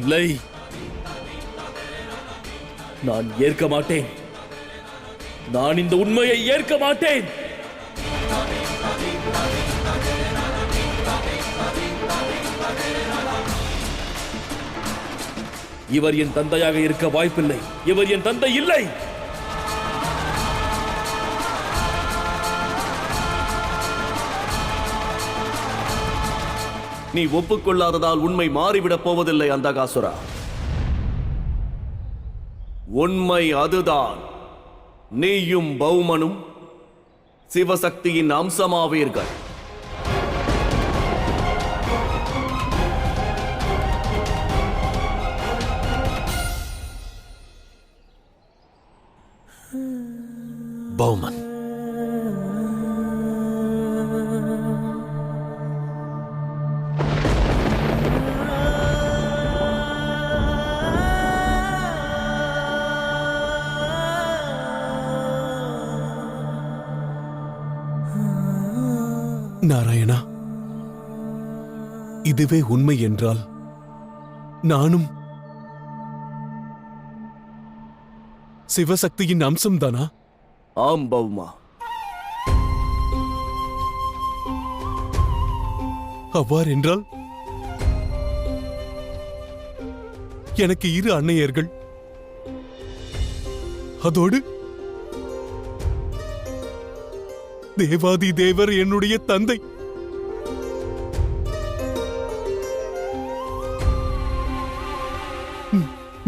இல்லை, நான் ஏற்க மாட்டேன். நான் இந்த உண்மையை ஏற்க மாட்டேன். இவர் என் தந்தையாக இருக்க வாய்ப்பில்லை. இவர் என் தந்தை இல்லை. நீ ஒப்புக்கொள்ளாததால் உண்மை மாறிவிடப் போவதில்லை அந்தகாசுரா. உண்மை அதுதான். நீயும் பௌமனும் சிவசக்தியின் அம்சமாவீர்கள். பௌமன், நாராயணா, இதுவே உண்மை என்றால் நானும் சிவசக்தியின் அம்சம்தானா? ஆம் பௌமா. அவ்வாறென்றால் எனக்கு 2 அன்னையர்கள், அதோடு தேவாதி தேவர் என்னுடைய தந்தை.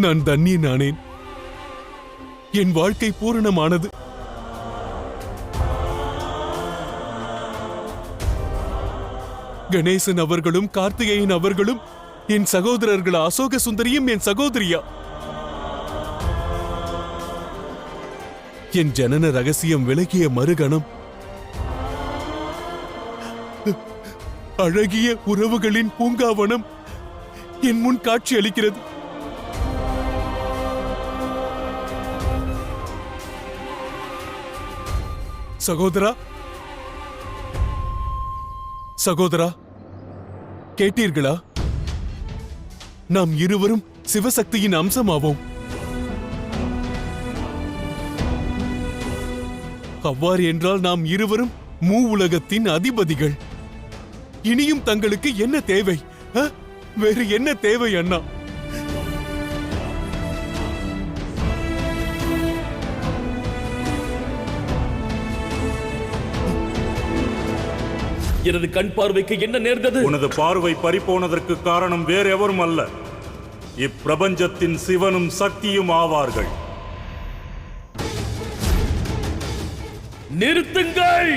நான் தன்னியனானேன். என் வாழ்க்கை பூரணமானது. கணேசன் அவர்களும் கார்த்திகேயன் அவர்களும் என் சகோதரர்கள். அசோக சுந்தரியும் என் சகோதரியா. என் ஜனன ரகசியம் விலகிய மறுகணம் அழகிய உறவுகளின் பூங்காவனம் என் முன் காட்சி அளிக்கிறது. சகோதரா, சகோதரா, கேட்டீர்களா? நாம் இருவரும் சிவசக்தியின் அம்சமாவோம். அவ்வாறு என்றால் நாம் இருவரும் மூவுலகத்தின் அதிபதிகள். இனியும் தங்களுக்கு என்ன தேவை? வேறு என்ன தேவை அண்ணா? எனது கண் பார்வைக்கு என்ன நேர்ந்தது? உனது பார்வை பறிபோனதற்கு காரணம் வேறு எவரும் அல்ல, இப்பிரபஞ்சத்தின் சிவனும் சக்தியும் ஆவார்கள். நிறுத்துங்கள்!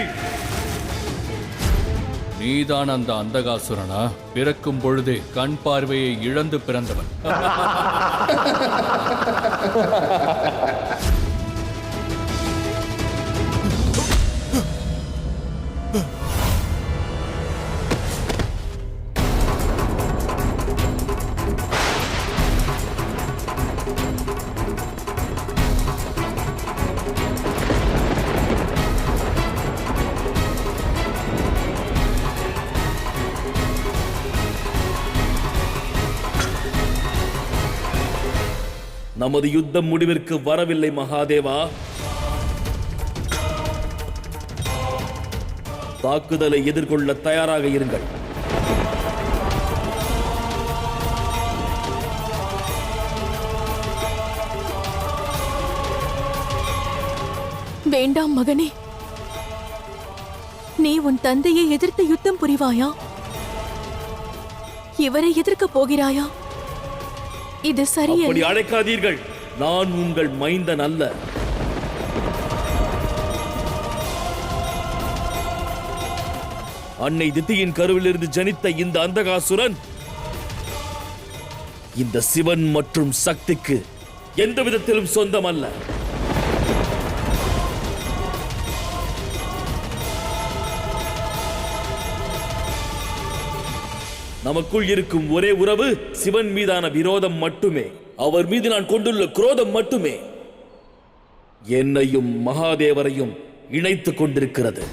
நீதான் அந்த அந்தகாசுரனா? பிறக்கும் பொழுதே கண் பார்வையை இழந்து பிறந்தவன். நமது யுத்தம் முடிவிற்கு வரவில்லை மகாதேவா. தாக்குதலை எதிர்கொள்ள தயாராக இருங்கள். வேண்டாம் மகனே, நீ உன் தந்தையை எதிர்த்து யுத்தம் புரிவாயா? இவரை எதிர்க்க போகிறாயா? இது சரியல்ல. அப்படி அழைக்காதீர்கள். நான் உங்கள் மைந்தன் அல்ல. அன்னை தித்தியின் கருவிலிருந்து ஜனித்த இந்த அந்தகாசுரன் இந்த சிவன் மற்றும் சக்திக்கு எந்த விதத்திலும் சொந்தம் அல்ல. நமக்குள் இருக்கும் ஒரே உறவு சிவன் மீதான விரோதம் மட்டுமே. அவர் மீது நான் கொண்டுள்ள குரோதம் மட்டுமே என்னையும் மகாதேவரையும் இணைத்துக் கொண்டிருக்கிறது.